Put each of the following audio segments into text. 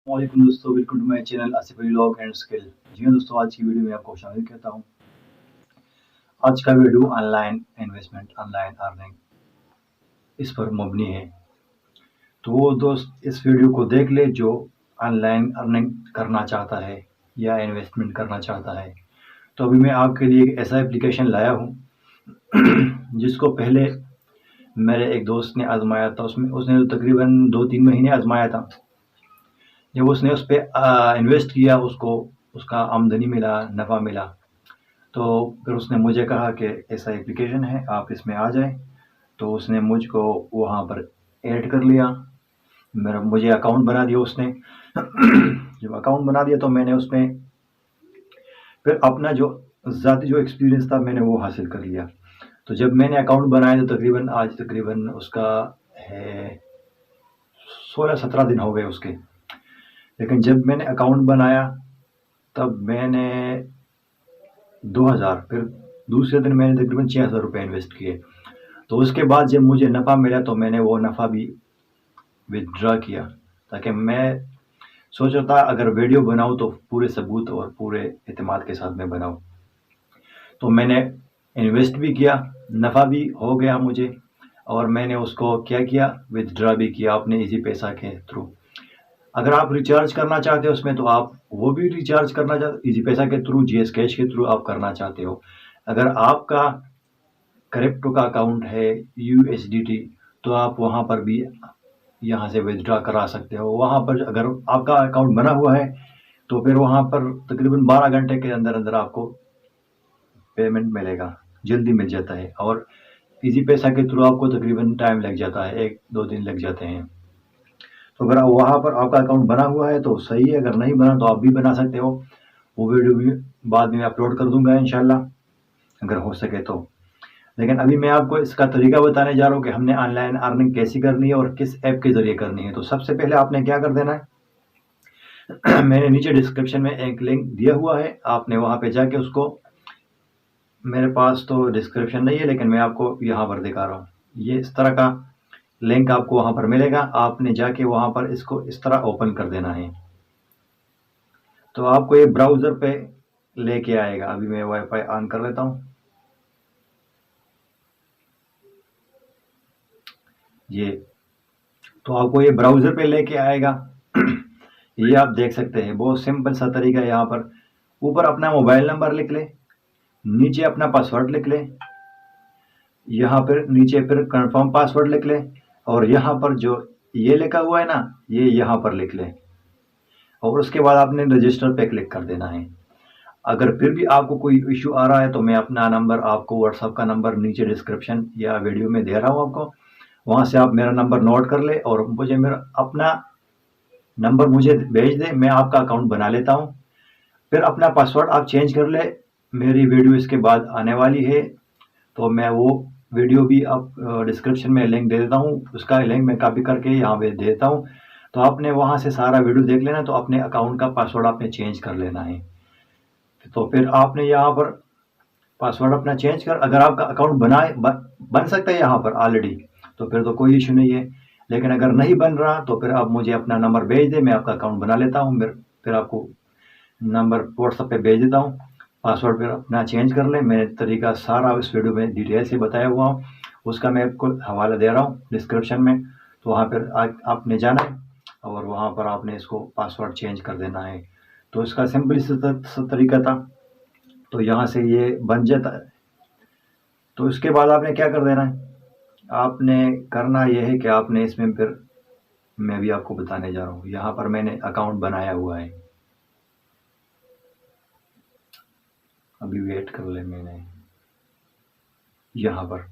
वालेकुम दोस्तों, welcome to my channel Asif Vlog and Skill. जी हाँ दोस्तों, आज की वीडियो में आपको शामिल करता हूँ। आज का video online investment, online earning, इस पर मबनी है। तो वो दोस्त इस वीडियो को देख ले जो ऑनलाइन अर्निंग करना चाहता है या इन्वेस्टमेंट करना चाहता है। तो अभी मैं आपके लिए एक ऐसा एप्लीकेशन लाया हूँ जिसको पहले मेरे एक दोस्त ने आजमाया था। उसने तो तकरीबन 2-3 महीने आजमाया था। जब उसने उस पर इन्वेस्ट किया, उसको उसका आमदनी मिला, नफ़ा मिला, तो फिर उसने मुझे कहा कि ऐसा एप्लीकेशन है, आप इसमें आ जाएं। तो उसने मुझको वहाँ पर ऐड कर लिया, मुझे अकाउंट बना दिया उसने। जब अकाउंट बना दिया तो मैंने उसमें फिर अपना जो ज़ाती जो एक्सपीरियंस था मैंने वो हासिल कर लिया। तो जब मैंने अकाउंट बनाया तो आज तकरीबन उसका है 16-17 दिन हो गए उसके। लेकिन जब मैंने अकाउंट बनाया तब मैंने 2000, फिर दूसरे दिन मैंने तकरीबन 6000 रुपये इन्वेस्ट किए। तो उसके बाद जब मुझे नफ़ा मिला तो मैंने वो नफ़ा भी विथड्रा किया, ताकि मैं सोच रहा था अगर वीडियो बनाऊं तो पूरे सबूत और पूरे एतमाद के साथ मैं बनाऊं। तो मैंने इन्वेस्ट भी किया, नफ़ा भी हो गया मुझे, और मैंने उसको क्या किया, विथड्रा भी किया अपने इजी पैसा के थ्रू। अगर आप रिचार्ज करना चाहते हो उसमें तो आप वो भी रिचार्ज करना चाहते इजी पैसा के थ्रू, जीएस कैश के थ्रू आप करना चाहते हो। अगर आपका क्रिप्टो का अकाउंट है यूएसडीटी, तो आप वहाँ पर भी यहाँ से विथड्रा करा सकते हो। वहाँ पर अगर आपका अकाउंट बना हुआ है तो फिर वहाँ पर तकरीबन 12 घंटे के अंदर अंदर आपको पेमेंट मिलेगा, जल्दी मिल जाता है। और इजी पैसा के थ्रू आपको तकरीबन टाइम लग जाता है, 1-2 दिन लग जाते हैं। तो अगर वहाँ पर आपका अकाउंट बना हुआ है तो सही है, अगर नहीं बना तो आप भी बना सकते हो। वो वीडियो भी बाद में अपलोड कर दूंगा इंशाल्लाह, अगर हो सके तो। लेकिन अभी मैं आपको इसका तरीका बताने जा रहा हूँ कि हमने ऑनलाइन अर्निंग कैसी करनी है और किस ऐप के ज़रिए करनी है। तो सबसे पहले आपने क्या कर देना है मैंने नीचे डिस्क्रिप्शन में एक लिंक दिया हुआ है, आपने वहाँ पे जाके उसको, मेरे पास तो डिस्क्रिप्शन नहीं है लेकिन मैं आपको यहाँ पर दिखा रहा हूँ, ये इस तरह का लिंक आपको वहाँ पर मिलेगा। आपने जाके वहाँ पर इसको इस तरह ओपन कर देना है, तो आपको ये ब्राउज़र पे लेके आएगा। अभी मैं वाईफाई ऑन कर लेता हूँ। ये तो आपको ये ब्राउज़र पे लेके आएगा। ये आप देख सकते हैं, बहुत सिंपल सा तरीका है। यहाँ पर ऊपर अपना मोबाइल नंबर लिख ले, नीचे अपना पासवर्ड लिख ले, यहाँ पर नीचे फिर कंफर्म पासवर्ड लिख ले, और यहाँ पर जो ये लिखा हुआ है ना, ये यहाँ पर लिख ले, और उसके बाद आपने रजिस्टर पे क्लिक कर देना है। अगर फिर भी आपको कोई इशू आ रहा है तो मैं अपना नंबर आपको, व्हाट्सएप का नंबर नीचे डिस्क्रिप्शन या वीडियो में दे रहा हूँ आपको, वहाँ से आप मेरा नंबर नोट कर ले और मुझे मेरा अपना नंबर मुझे भेज दे, मैं आपका अकाउंट बना लेता हूँ। फिर अपना पासवर्ड आप चेंज कर ले। मेरी वीडियो इसके बाद आने वाली है, तो मैं वो वीडियो भी आप डिस्क्रिप्शन में लिंक दे देता हूँ, उसका लिंक मैं कॉपी करके यहाँ पे दे देता हूँ। तो आपने वहाँ से सारा वीडियो देख लेना, तो अपने अकाउंट का पासवर्ड आपने चेंज कर लेना है। तो फिर आपने यहाँ पर पासवर्ड अपना चेंज कर, अगर आपका अकाउंट बन सकता है यहाँ पर ऑलरेडी, तो फिर तो कोई इशू नहीं है। लेकिन अगर नहीं बन रहा तो फिर आप मुझे अपना नंबर भेज दें, मैं आपका अकाउंट बना लेता हूँ। फिर आपको नंबर व्हाट्सएप पे भेज देता हूँ, पासवर्ड फिर अपना चेंज कर लें। मैंने तरीका सारा इस वीडियो में डिटेल से बताया हुआ हूँ, उसका मैं आपको हवाला दे रहा हूँ डिस्क्रिप्शन में। तो वहाँ पर आपने जाना है और वहाँ पर आपने इसको पासवर्ड चेंज कर देना है। तो इसका सिंपल सा तरीका था। तो यहाँ से ये बन जाता है। तो इसके बाद आपने क्या कर देना है, आपने करना यह है कि आपने इसमें फिर, मैं भी आपको बताने जा रहा हूँ, यहाँ पर मैंने अकाउंट बनाया हुआ है। अभी वेट कर ले, मैंने यहाँ पर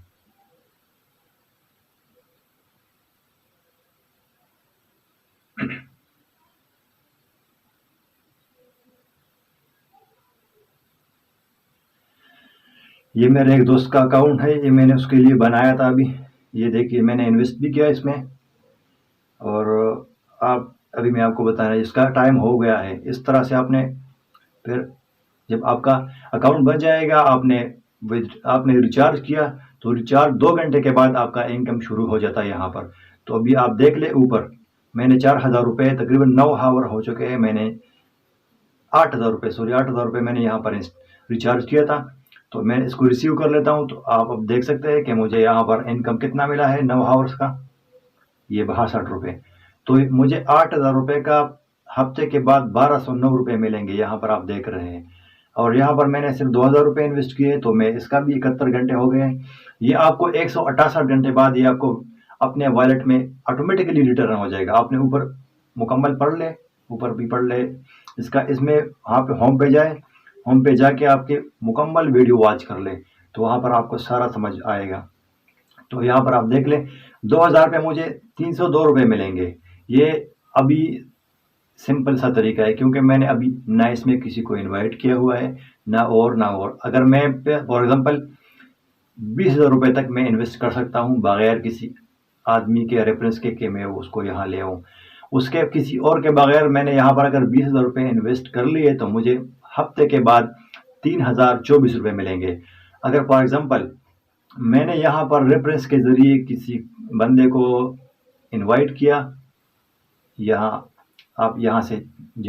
ये मेरे एक दोस्त का अकाउंट है, ये मैंने उसके लिए बनाया था। अभी ये देखिए, मैंने इन्वेस्ट भी किया इसमें, और आप अभी मैं आपको बताना, इसका टाइम हो गया है। इस तरह से आपने फिर जब आपका अकाउंट बन जाएगा, आपने रिचार्ज किया, तो रिचार्ज 2 घंटे के बाद आपका इनकम शुरू हो जाता है यहाँ पर। तो अभी आप देख ले ऊपर, میں نے 4000 روپے تقریباً 9 ہاور ہو چکے ہیں، میں نے 8000 روپے 8000 روپے میں نے یہاں پر ریچارج کیا تھا. تو میں اس کو ریسیو کر لیتا ہوں. تو آپ اب دیکھ سکتے ہیں کہ مجھے یہاں پر انکم کتنا ملا ہے 9 ہاورس کا، یہ 62 روپے. تو مجھے 8000 روپے کا ہفتے کے بعد 1209 روپے ملیں گے، یہاں پر آپ دیکھ رہے ہیں. اور یہاں پر میں نے صرف 2000 روپے انویسٹ کیے، تو میں اس کا بھی 71 گھنٹے ہو گئے ہیں. یہ آپ کو 168 گھنٹے بعد یہ آپ کو اپنے والیٹ میں آٹومیٹکلی ریٹرن ہو جائے گا. آپ نے اوپر مکمل پڑھ لے، اوپر بھی پڑھ لے اس میں آپ ہوم پہ جائیں، ہوم پہ جا کے آپ کے مکمل ویڈیو واچ کر لیں، تو وہاں پر آپ کو سارا سمجھ آئے گا. تو یہاں پر آپ دیکھ لیں 2000 پہ مجھے 302 روپے ملیں گے. یہ ابھی سمپل سا طریقہ ہے، کیونکہ میں نے ابھی نہ اس میں کسی کو انوائٹ کیا ہوا ہے، نہ اور. اگر میں فار ایگزامپل 20,000 روپے تک میں انویسٹ کر سکتا ہوں بغیر کسی آدمی کے ریفرنس کے کہ میں اس کو یہاں لے آؤں. اس کے کسی اور کے بغیر میں نے یہاں پر اگر 20,000 روپے انویسٹ کر لیے تو مجھے ہفتے کے بعد 3024 روپے ملیں گے. اگر فار ایگزامپل میں نے یہاں پر ریفرنس کے ذریعے کسی بندے کو انوائٹ کیا، آپ یہاں سے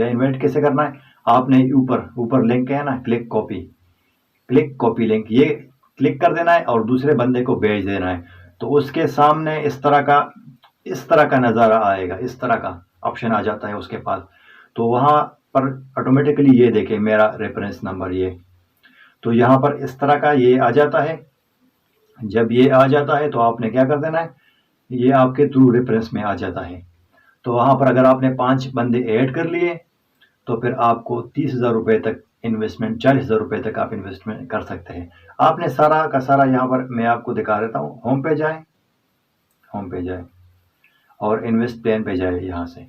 انوائٹ کیسے کرنا ہے، آپ نے اوپر لنک ہے نا، کلک کاپی لنک، یہ کلک کر دینا ہے اور دوسرے بندے کو بھیج دینا ہے. تو اس کے سامنے اس طرح کا نظارہ آئے گا، اس طرح کا آپشن آ جاتا ہے اس کے پاس. تو وہاں پر آٹومیٹکلی یہ دیکھیں میرا ریفرنس نمبر، یہ تو یہاں پر اس طرح کا یہ آ جاتا ہے. جب یہ آ جاتا ہے تو آپ نے کیا کر دینا ہے، یہ آپ کے تھرو ریفرنس میں آ جاتا ہے. تو وہاں پر اگر آپ نے 5 بندے ایڈ کر لیے تو پھر آپ کو 30,000 روپے تک انویسٹمنٹ، 40,000 روپے تک آپ انویسٹمنٹ کر سکتے ہیں. آپ نے سارا کا سارا یہاں پر میں آپ کو دکھا دیتا ہوں. ہوم پہ جائیں اور انویسٹ پلان پہ جائیں. یہاں سے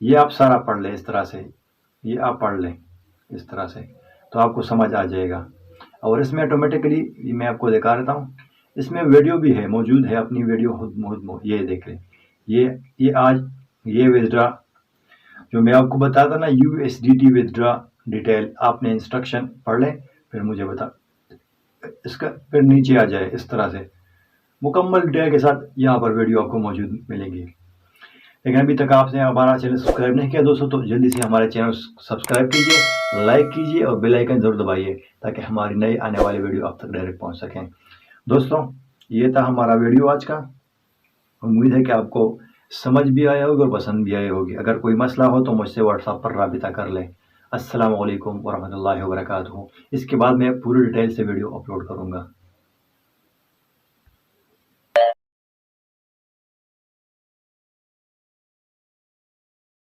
یہ آپ سارا پڑھ لیں، اس طرح سے یہ آپ پڑھ لیں اس طرح سے، تو آپ کو سمجھ آ جائے گا. اور اس میں آٹومیٹکلی میں آپ کو دکھا دیتا ہوں، اس میں ویڈیو بھی ہے، موجود ہے اپنی ویڈیو. یہ دیکھ لیں، یہ آج یہ ودرا جو میں آپ کو بتاتا نا، USDT ودرا ڈیٹیل، آپ نے انسٹرکشن پڑھ لیں پھر مجھے بتا، اس کا پھر نیچے آ جائے اس طرح سے مکمل ڈیٹیل کے ساتھ یہاں پر ویڈیو آپ کو موجود ملیں گی. لیکن ابھی تک آپ نے ہمارا چینل سبسکرائب نہیں کیا دوستوں، تو جلدی سے ہمارے چینل سبسکرائب کیجیے، لائک کیجیے اور بیل آئیکن ضرور دبائیے تاکہ ہماری نئی آنے والی ویڈیو آپ تک ڈائریکٹ پہنچ سکیں. دوستوں یہ تھا ہمارا ویڈیو آج کا. امید ہے کہ آپ کو سمجھ بھی آیا ہوگی اور پسند بھی آئی ہوگی. اگر کوئی مسئلہ ہو تو مجھ سے واٹس ایپ پر رابطہ کر لیں. السلام علیکم ورحمۃ اللہ وبرکاتہ. اس کے بعد میں پوری ڈیٹیل سے ویڈیو اپلوڈ کروں گا.